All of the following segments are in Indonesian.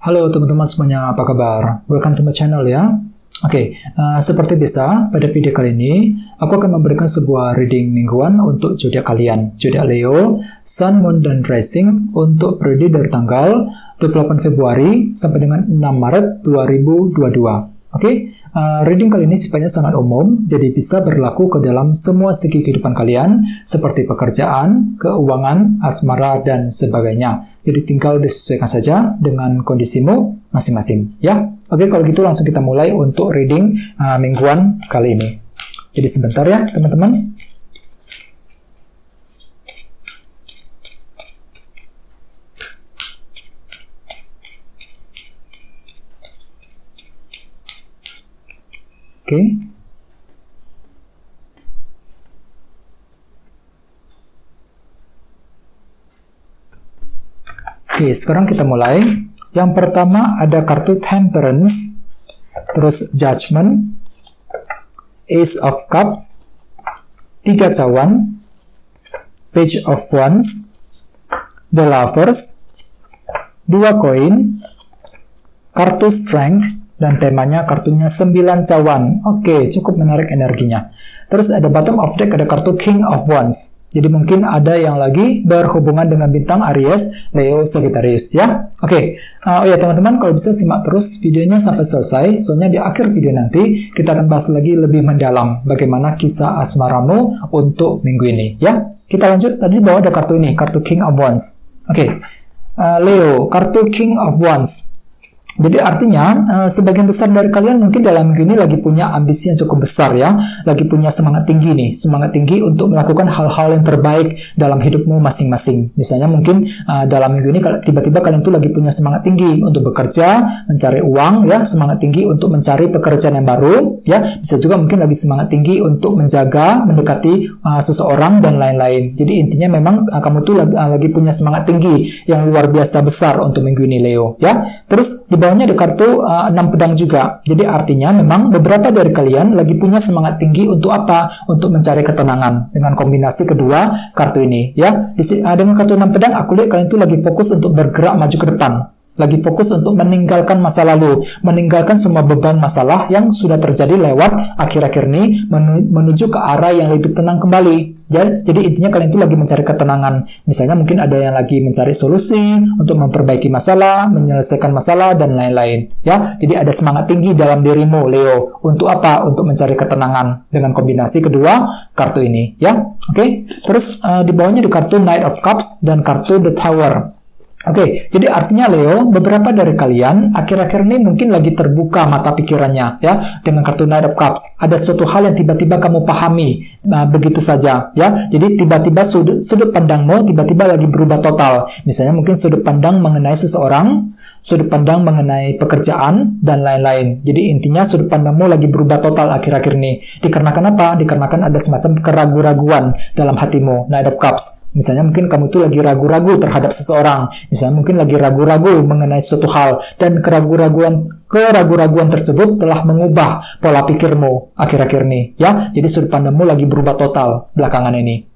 Halo teman-teman semuanya, apa kabar? Welcome to my channel ya. Seperti biasa, pada video kali ini, aku akan memberikan sebuah reading mingguan untuk zodiak kalian, zodiak Leo, Sun, Moon, dan Rising untuk periode dari tanggal 28 Februari sampai dengan 6 Maret 2022. Reading kali ini sifatnya sangat umum, jadi bisa berlaku ke dalam semua segi kehidupan kalian, seperti pekerjaan, keuangan, asmara, dan sebagainya. Jadi tinggal disesuaikan saja dengan kondisimu masing-masing, ya. Kalau gitu langsung kita mulai untuk reading mingguan kali ini. Jadi sebentar ya, teman-teman. Sekarang kita mulai. Yang pertama ada kartu Temperance, terus Judgment, Ace of Cups, 3 cawan, Page of Wands, The Lovers, 2 koin, kartu Strength, dan temanya kartunya 9 cawan. Cukup menarik energinya. Terus ada bottom of deck, ada kartu King of Wands. Jadi mungkin ada yang lagi berhubungan dengan bintang Aries, Leo, Sagittarius ya. Teman-teman, kalau bisa simak terus videonya sampai selesai. Soalnya di akhir video nanti kita akan bahas lagi lebih mendalam bagaimana kisah asmaramu untuk minggu ini ya. Kita lanjut, tadi di bawah ada kartu ini, kartu King of Wands. Leo, kartu King of Wands. Jadi artinya, sebagian besar dari kalian mungkin dalam minggu ini lagi punya ambisi yang cukup besar ya. Lagi punya semangat tinggi nih. Semangat tinggi untuk melakukan hal-hal yang terbaik dalam hidupmu masing-masing. Misalnya mungkin dalam minggu ini tiba-tiba kalian tuh lagi punya semangat tinggi untuk bekerja, mencari uang ya. Semangat tinggi untuk mencari pekerjaan yang baru ya. Bisa juga mungkin lagi semangat tinggi untuk menjaga, mendekati seseorang dan lain-lain. Jadi intinya memang kamu tuh lagi punya semangat tinggi yang luar biasa besar untuk minggu ini Leo ya. Terus di bawahnya ada kartu 6 pedang juga. Jadi artinya memang beberapa dari kalian lagi punya semangat tinggi untuk apa? Untuk mencari ketenangan dengan kombinasi kedua kartu ini ya. Dengan kartu 6 pedang aku lihat kalian tuh lagi fokus untuk bergerak maju ke depan. Lagi fokus untuk meninggalkan masa lalu, meninggalkan semua beban masalah yang sudah terjadi lewat akhir-akhir ini menuju ke arah yang lebih tenang kembali. Jadi intinya kalian itu lagi mencari ketenangan. Misalnya mungkin ada yang lagi mencari solusi untuk memperbaiki masalah, menyelesaikan masalah, dan lain-lain. Ya, jadi ada semangat tinggi dalam dirimu, Leo. Untuk apa? Untuk mencari ketenangan dengan kombinasi kedua kartu ini. Ya, Terus di bawahnya di kartu Knight of Cups dan kartu The Tower. Jadi artinya Leo, beberapa dari kalian akhir-akhir ini mungkin lagi terbuka mata pikirannya ya dengan kartu Knight of Cups. Ada suatu hal yang tiba-tiba kamu pahami begitu saja ya. Jadi tiba-tiba sudut pandangmu tiba-tiba lagi berubah total. Misalnya mungkin sudut pandang mengenai seseorang, sudut pandang mengenai pekerjaan dan lain-lain. Jadi intinya sudut pandangmu lagi berubah total akhir-akhir ini. Dikarenakan apa? Dikarenakan ada semacam keraguan-raguan dalam hatimu, Knight of Cups. Misalnya mungkin kamu tuh lagi ragu-ragu terhadap seseorang. Misalnya mungkin lagi ragu-ragu mengenai suatu hal, dan keraguan-raguan tersebut telah mengubah pola pikirmu akhir-akhir ini ya. Jadi sudut pandangmu lagi berubah total belakangan ini.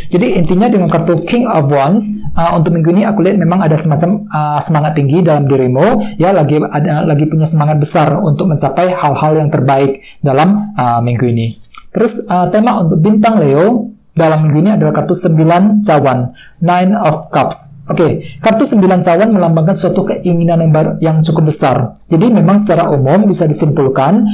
Jadi intinya dengan kartu King of Wands untuk minggu ini aku lihat memang ada semacam semangat tinggi dalam dirimu ya, lagi punya semangat besar untuk mencapai hal-hal yang terbaik dalam minggu ini. Terus tema untuk bintang Leo dalam minggu ini adalah kartu 9 cawan, Nine of Cups. Kartu 9 cawan melambangkan suatu keinginan yang cukup besar. Jadi memang secara umum bisa disimpulkan,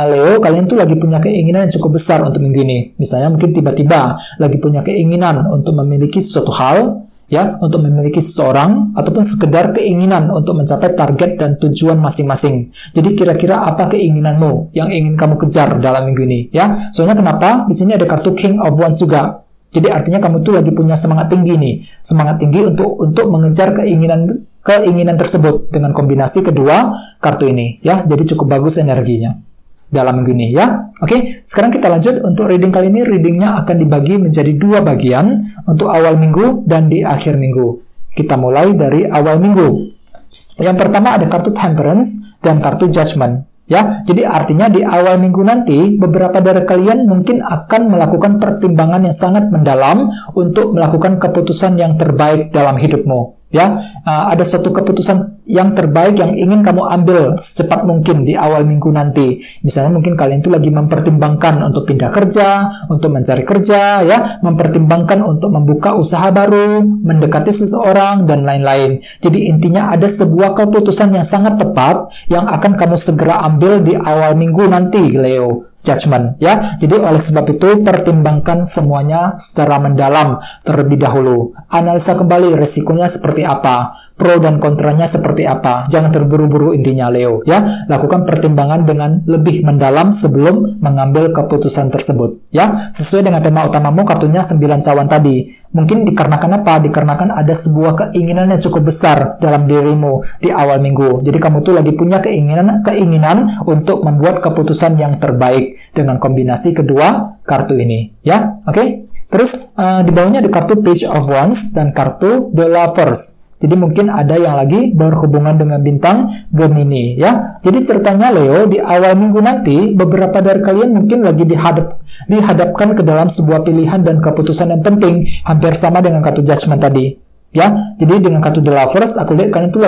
Leo, kalian tuh lagi punya keinginan yang cukup besar untuk minggu ini. Misalnya mungkin tiba-tiba lagi punya keinginan untuk memiliki suatu hal, ya, untuk memiliki seseorang, ataupun sekedar keinginan untuk mencapai target dan tujuan masing-masing. Jadi kira-kira apa keinginanmu yang ingin kamu kejar dalam minggu ini, ya? Soalnya kenapa? Di sini ada kartu King of Wands juga. Jadi artinya kamu tuh lagi punya semangat tinggi nih, semangat tinggi untuk mengejar keinginan tersebut dengan kombinasi kedua kartu ini, ya. Jadi cukup bagus energinya dalam minggu ini ya. Sekarang kita lanjut untuk reading kali ini. Readingnya akan dibagi menjadi 2 bagian untuk awal minggu dan di akhir minggu. Kita mulai dari awal minggu. Yang pertama ada kartu Temperance dan kartu Judgment. Ya, jadi artinya di awal minggu nanti, beberapa dari kalian mungkin akan melakukan pertimbangan yang sangat mendalam untuk melakukan keputusan yang terbaik dalam hidupmu. ya. Ada suatu keputusan yang terbaik yang ingin kamu ambil secepat mungkin di awal minggu nanti. Misalnya mungkin kalian itu lagi mempertimbangkan untuk pindah kerja, untuk mencari kerja, ya, mempertimbangkan untuk membuka usaha baru, mendekati seseorang, dan lain-lain. Jadi intinya ada sebuah keputusan yang sangat tepat yang akan kamu segera ambil di awal minggu nanti, Leo. Judgment, ya. Jadi oleh sebab itu pertimbangkan semuanya secara mendalam terlebih dahulu. Analisa kembali resikonya seperti apa, pro dan kontranya seperti apa. Jangan terburu-buru intinya, Leo, ya. Lakukan pertimbangan dengan lebih mendalam sebelum mengambil keputusan tersebut, ya. Sesuai dengan tema utamamu, kartunya 9 cawan tadi. Mungkin dikarenakan apa? Dikarenakan ada sebuah keinginan yang cukup besar dalam dirimu di awal minggu. Jadi kamu tuh lagi punya keinginan untuk membuat keputusan yang terbaik dengan kombinasi kedua kartu ini, ya. Oke. Terus di bawahnya ada kartu Page of Wands dan kartu The Lovers. Jadi mungkin ada yang lagi berhubungan dengan bintang Gemini, ya. Jadi ceritanya, Leo, di awal minggu nanti beberapa dari kalian mungkin lagi dihadapkan ke dalam sebuah pilihan dan keputusan yang penting, hampir sama dengan kartu Judgment tadi, ya. Jadi dengan kartu The Lovers, aku lihat kalian tuh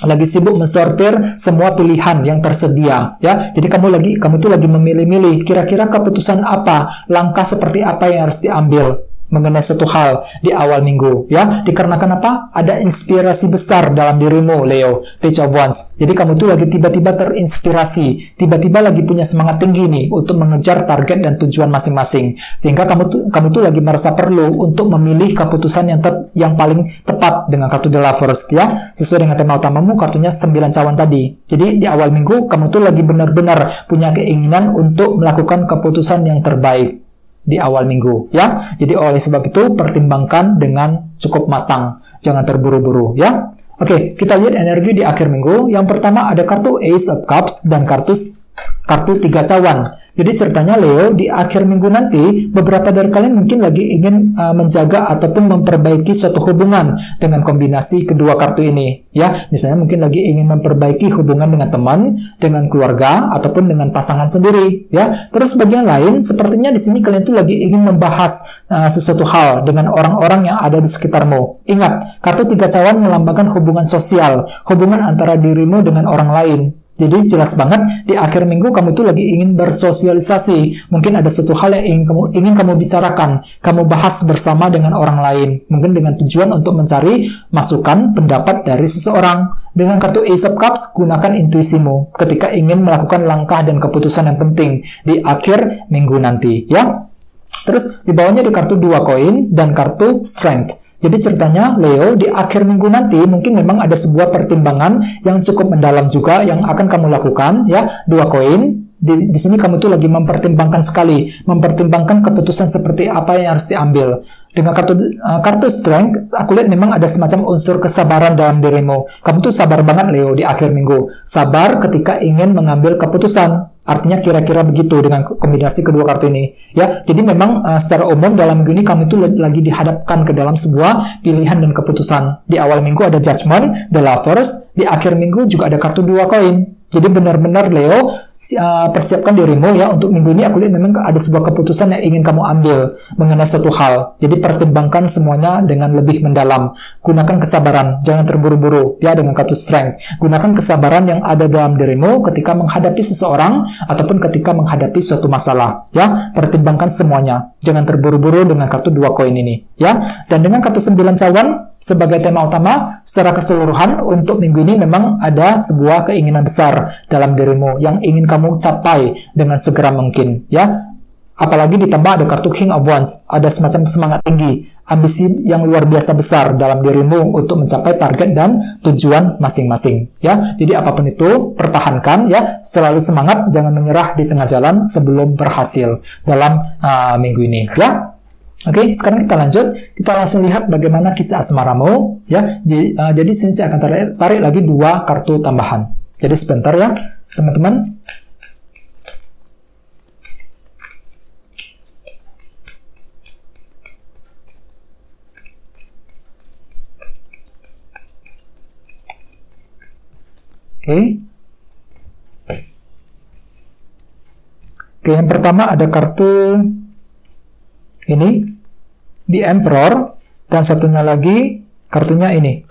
lagi sibuk mensortir semua pilihan yang tersedia, ya. Jadi kamu tuh lagi memilih-milih kira-kira keputusan apa, langkah seperti apa yang harus diambil mengenai suatu hal di awal minggu, ya. Dikarenakan apa? Ada inspirasi besar dalam dirimu, Leo, Page of Wands. Jadi kamu tuh lagi tiba-tiba terinspirasi, tiba-tiba lagi punya semangat tinggi nih untuk mengejar target dan tujuan masing-masing. Sehingga kamu tuh lagi merasa perlu untuk memilih keputusan yang paling tepat dengan kartu The Lovers, ya. Sesuai dengan tema utamamu, kartunya 9 cawan tadi. Jadi di awal minggu kamu tuh lagi benar-benar punya keinginan untuk melakukan keputusan yang terbaik di awal minggu, ya. Jadi oleh sebab itu pertimbangkan dengan cukup matang, jangan terburu-buru, ya. Oke, kita lihat energi di akhir minggu. Yang pertama ada kartu Ace of Cups dan kartu 3 cawan. Jadi ceritanya, Leo, di akhir minggu nanti beberapa dari kalian mungkin lagi ingin menjaga ataupun memperbaiki suatu hubungan dengan kombinasi kedua kartu ini, ya. Misalnya mungkin lagi ingin memperbaiki hubungan dengan teman, dengan keluarga, ataupun dengan pasangan sendiri, ya. Terus bagian lain, sepertinya di sini kalian tuh lagi ingin membahas sesuatu hal dengan orang-orang yang ada di sekitarmu. Ingat, kartu 3 cawan melambangkan hubungan sosial, hubungan antara dirimu dengan orang lain. Jadi jelas banget di akhir minggu kamu tuh lagi ingin bersosialisasi. Mungkin ada suatu hal yang ingin kamu bicarakan, kamu bahas bersama dengan orang lain. Mungkin dengan tujuan untuk mencari masukan pendapat dari seseorang. Dengan kartu Ace of Cups, gunakan intuisimu ketika ingin melakukan langkah dan keputusan yang penting di akhir minggu nanti, ya. Terus di bawahnya ada kartu 2 koin dan kartu Strength. Jadi ceritanya, Leo, di akhir minggu nanti mungkin memang ada sebuah pertimbangan yang cukup mendalam juga yang akan kamu lakukan, ya. 2 koin. Di sini kamu tuh lagi mempertimbangkan mempertimbangkan keputusan seperti apa yang harus diambil. Dengan kartu Strength, aku lihat memang ada semacam unsur kesabaran dalam dirimu. Kamu tuh sabar banget, Leo, di akhir minggu. Sabar ketika ingin mengambil keputusan. Artinya kira-kira begitu dengan kombinasi kedua kartu ini, ya. Jadi memang secara umum dalam minggu ini kamu itu lagi dihadapkan ke dalam sebuah pilihan dan keputusan. Di awal minggu ada Judgment, The Lovers, di akhir minggu juga ada kartu 2 koin. Jadi benar-benar, Leo, persiapkan dirimu, ya, untuk minggu ini. Aku lihat memang ada sebuah keputusan yang ingin kamu ambil mengenai suatu hal. Jadi pertimbangkan semuanya dengan lebih mendalam. Gunakan kesabaran, jangan terburu-buru, ya, dengan kartu Strength. Gunakan kesabaran yang ada dalam dirimu ketika menghadapi seseorang ataupun ketika menghadapi suatu masalah, ya. Pertimbangkan semuanya, jangan terburu-buru dengan kartu 2 koin ini, ya. Dan dengan kartu 9 cawan sebagai tema utama, secara keseluruhan untuk minggu ini memang ada sebuah keinginan besar dalam dirimu yang ingin kamu capai dengan segera mungkin, ya. Apalagi ditambah ada kartu King of Wands, ada semacam semangat tinggi, ambisi yang luar biasa besar dalam dirimu untuk mencapai target dan tujuan masing-masing, ya. Jadi apapun itu, pertahankan, ya. Selalu semangat, jangan menyerah di tengah jalan sebelum berhasil dalam minggu ini, ya. Oke, sekarang kita lanjut. Kita langsung lihat bagaimana kisah asmaramu, ya. Jadi sini saya akan tarik lagi 2 kartu tambahan. Jadi sebentar, ya, teman-teman. Oke, yang pertama ada kartu ini, The Emperor, dan satunya lagi kartunya ini.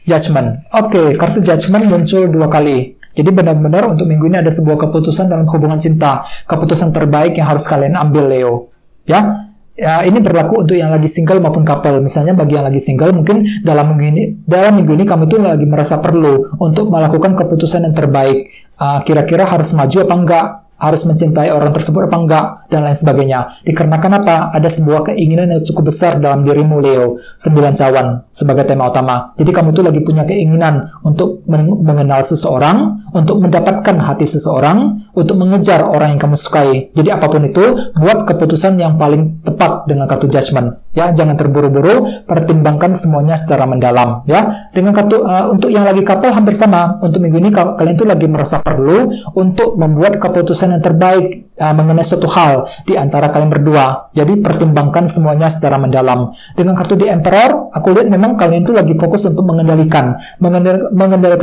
Judgment. Oke, kartu Judgment muncul 2 kali. Jadi benar-benar untuk minggu ini ada sebuah keputusan dalam hubungan cinta. Keputusan terbaik yang harus kalian ambil, Leo. Ya, ini berlaku untuk yang lagi single maupun couple. Misalnya bagi yang lagi single, mungkin dalam minggu ini kamu tuh lagi merasa perlu untuk melakukan keputusan yang terbaik. Kira-kira harus maju apa enggak? Harus mencintai orang tersebut apa enggak, dan lain sebagainya. Dikarenakan apa? Ada sebuah keinginan yang cukup besar dalam dirimu, Leo. 9 cawan sebagai tema utama. Jadi kamu tuh lagi punya keinginan untuk mengenal seseorang, untuk mendapatkan hati seseorang, untuk mengejar orang yang kamu sukai. Jadi apapun itu, buat keputusan yang paling tepat dengan kartu Judgment. Ya, jangan terburu-buru, pertimbangkan semuanya secara mendalam. Ya, dengan kartu untuk yang lagi couple hampir sama. Untuk minggu ini kalian tuh lagi merasa perlu untuk membuat keputusan yang terbaik mengenai suatu hal di antara kalian berdua. Jadi pertimbangkan semuanya secara mendalam. Dengan kartu The Emperor, aku lihat memang kalian tuh lagi fokus untuk mengendalikan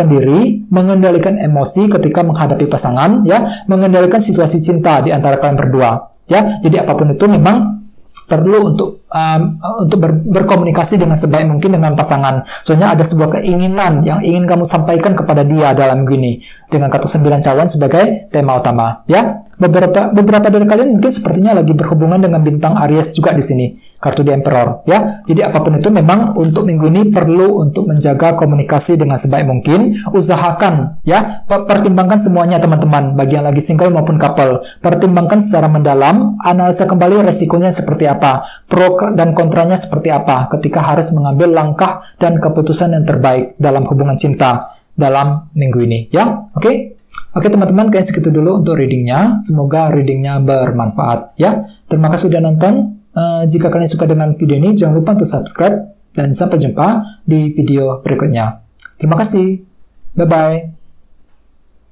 diri, mengendalikan emosi ketika menghadapi pasangan, ya, mengendalikan situasi cinta di antara kalian berdua. Ya, jadi apapun itu memang perlu untuk berkomunikasi dengan sebaik mungkin dengan pasangan. Soalnya ada sebuah keinginan yang ingin kamu sampaikan kepada dia dalam gini. Dengan kartu 9 cawan sebagai tema utama. Ya, beberapa dari kalian mungkin sepertinya lagi berhubungan dengan bintang Aries juga di sini. Kartu The Emperor. Ya, jadi apapun itu memang untuk minggu ini perlu untuk menjaga komunikasi dengan sebaik mungkin. Usahakan, ya, pertimbangkan semuanya teman-teman. Bagi yang lagi single maupun couple. Pertimbangkan secara mendalam, analisa kembali resikonya seperti apa, pro dan kontranya seperti apa ketika harus mengambil langkah dan keputusan yang terbaik dalam hubungan cinta dalam minggu ini, ya. Oke, teman-teman, kayak segitu dulu untuk readingnya. Semoga readingnya bermanfaat, ya. Terima kasih sudah nonton. Jika kalian suka dengan video ini, jangan lupa untuk subscribe dan sampai jumpa di video berikutnya. Terima kasih. Bye-bye.